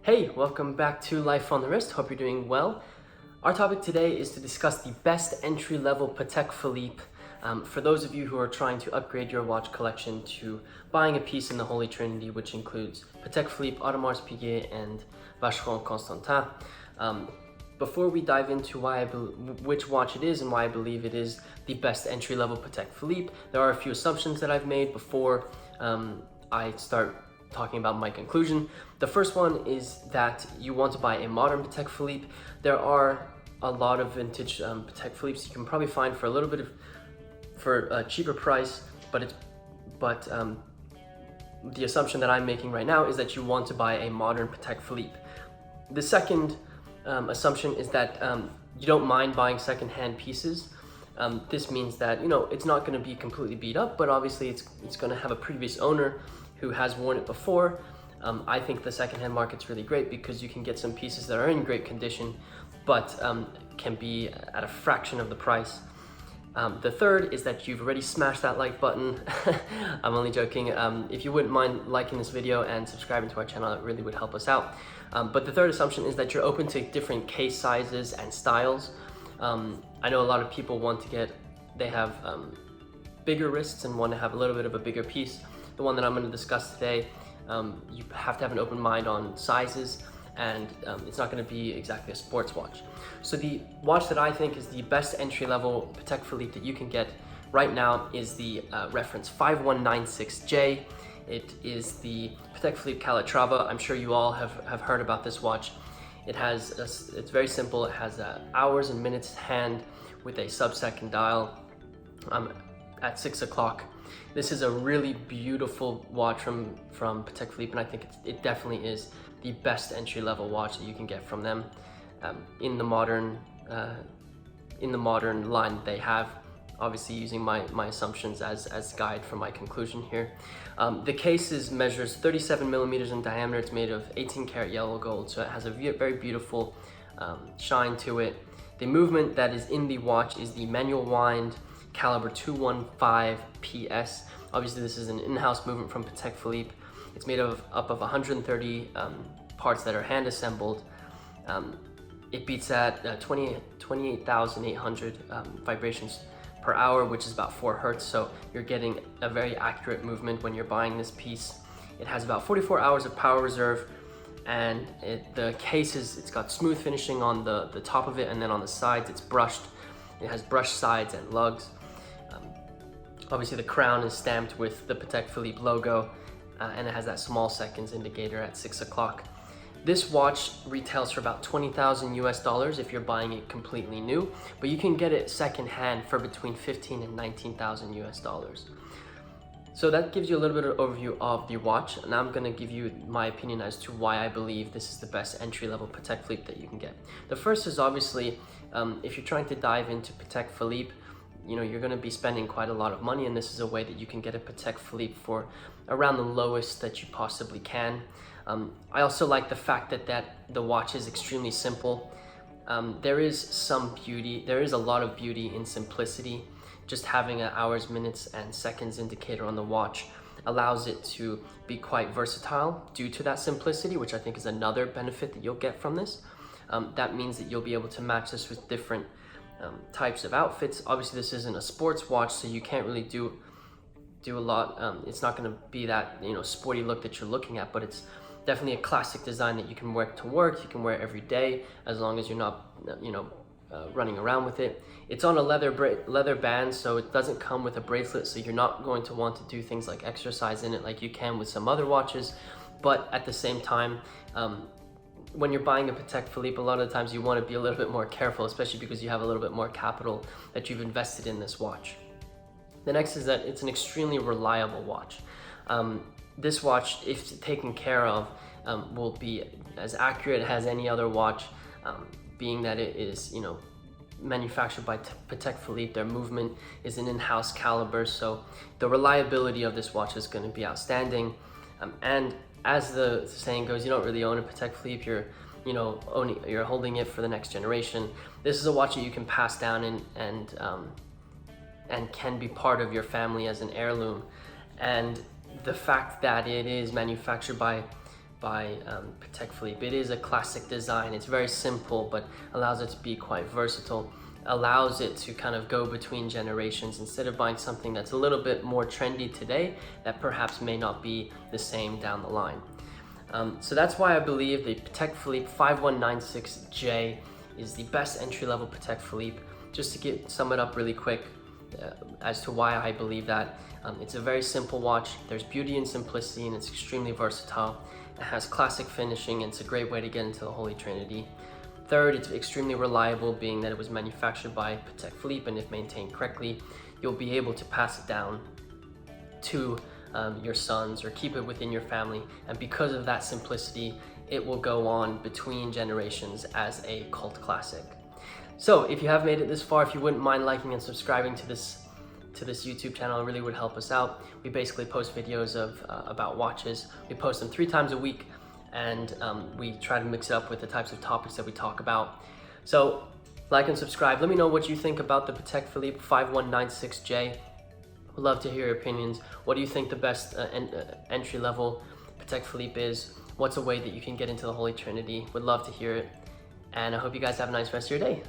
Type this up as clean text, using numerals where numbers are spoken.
Hey, welcome back to Life on the Wrist. Hope you're doing well. Our topic today is to discuss the best entry-level Patek Philippe for those of you who are trying to upgrade your watch collection to buying a piece in the Holy Trinity, which includes Patek Philippe, Audemars Piguet, and Vacheron Constantin. Before we dive into which watch it is and why I believe it is the best entry-level Patek Philippe, there are a few assumptions that I've made before I start talking about my conclusion. The first one is that you want to buy a modern Patek Philippe. There are a lot of vintage Patek Philippes you can probably find for a cheaper price, but the assumption that I'm making right now is that you want to buy a modern Patek Philippe. The second assumption is that you don't mind buying secondhand pieces. This means that it's not going to be completely beat up, but obviously it's going to have a previous owner who has worn it before. I think the secondhand market's really great because you can get some pieces that are in great condition, but can be at a fraction of the price. The third is that you've already smashed that like button. I'm only joking. If you wouldn't mind liking this video and subscribing to our channel, it really would help us out. But the third assumption is that you're open to different case sizes and styles. I know a lot of people they have bigger wrists and want to have a little bit of a bigger piece. The one that I'm going to discuss today, you have to have an open mind on sizes, and it's not going to be exactly a sports watch. So the watch that I think is the best entry-level Patek Philippe that you can get right now is the reference 5196J. It is the Patek Philippe Calatrava. I'm sure you all have heard about this watch. It's very simple. It has hours and minutes hand with a sub-second dial at 6 o'clock. This is a really beautiful watch from Patek Philippe, and I think it definitely is the best entry-level watch that you can get from them in the modern line that they have. Obviously, using my assumptions as guide for my conclusion here. The case measures 37 millimeters in diameter. It's made of 18 karat yellow gold, so it has a very beautiful shine to it. The movement that is in the watch is the manual wind caliber 215 PS. Obviously, this is an in-house movement from Patek Philippe. It's made up of 130 parts that are hand assembled. It beats at 28,800 vibrations per hour, which is about 4 hertz. So you're getting a very accurate movement when you're buying this piece. It has about 44 hours of power reserve, and the case it's got smooth finishing on the top of it, and then on the sides it's brushed. It has brushed sides and lugs. Obviously, the crown is stamped with the Patek Philippe logo, and it has that small seconds indicator at 6 o'clock. This watch retails for about $20,000 US if you're buying it completely new, but you can get it secondhand for between $15,000 and $19,000 US. So that gives you a little bit of overview of the watch, and I'm going to give you my opinion as to why I believe this is the best entry-level Patek Philippe that you can get. The first is obviously, if you're trying to dive into Patek Philippe, you're going to be spending quite a lot of money, and this is a way that you can get a Patek Philippe for around the lowest that you possibly can. I also like the fact that the watch is extremely simple. There is a lot of beauty in simplicity. Just having an hours, minutes, and seconds indicator on the watch allows it to be quite versatile due to that simplicity, which I think is another benefit that you'll get from this. That means that you'll be able to match this with different types of outfits. Obviously, this isn't a sports watch, so you can't really do a lot. It's not going to be that sporty look that you're looking at, but it's definitely a classic design that you can wear to work. You can wear it every day as long as you're not running around with it. It's on a leather band, so it doesn't come with a bracelet, so you're not going to want to do things like exercise in it like you can with some other watches. But at the same time, when you're buying a Patek Philippe, a lot of the times you want to be a little bit more careful, especially because you have a little bit more capital that you've invested in this watch. The next is that it's an extremely reliable watch. This watch, if taken care of, will be as accurate as any other watch, being that it is, manufactured by Patek Philippe. Their movement is an in-house caliber, so the reliability of this watch is going to be outstanding. And as the saying goes, you don't really own a Patek Philippe, you're holding it for the next generation. This is a watch that you can pass down and can be part of your family as an heirloom. And the fact that it is manufactured by by Patek Philippe. It is a classic design. It's very simple, but allows it to be quite versatile, allows it to kind of go between generations instead of buying something that's a little bit more trendy today that perhaps may not be the same down the line. So that's why I believe the Patek Philippe 5196J is the best entry-level Patek Philippe. Just to sum it up really quick as to why I believe that. It's a very simple watch. There's beauty and simplicity, and it's extremely versatile. It has classic finishing, and it's a great way to get into the Holy Trinity. Third, it's extremely reliable, being that it was manufactured by Patek Philippe, and if maintained correctly, you'll be able to pass it down to your sons or keep it within your family. And because of that simplicity, it will go on between generations as a cult classic. So if you have made it this far, if you wouldn't mind liking and subscribing to this YouTube channel, it really would help us out. We basically post videos about watches. We post them 3 times a week, and we try to mix it up with the types of topics that we talk about. So like and subscribe. Let me know what you think about the Patek Philippe 5196J. Would love to hear your opinions. What do you think the best entry-level Patek Philippe is? What's a way that you can get into the Holy Trinity? Would love to hear it. And I hope you guys have a nice rest of your day.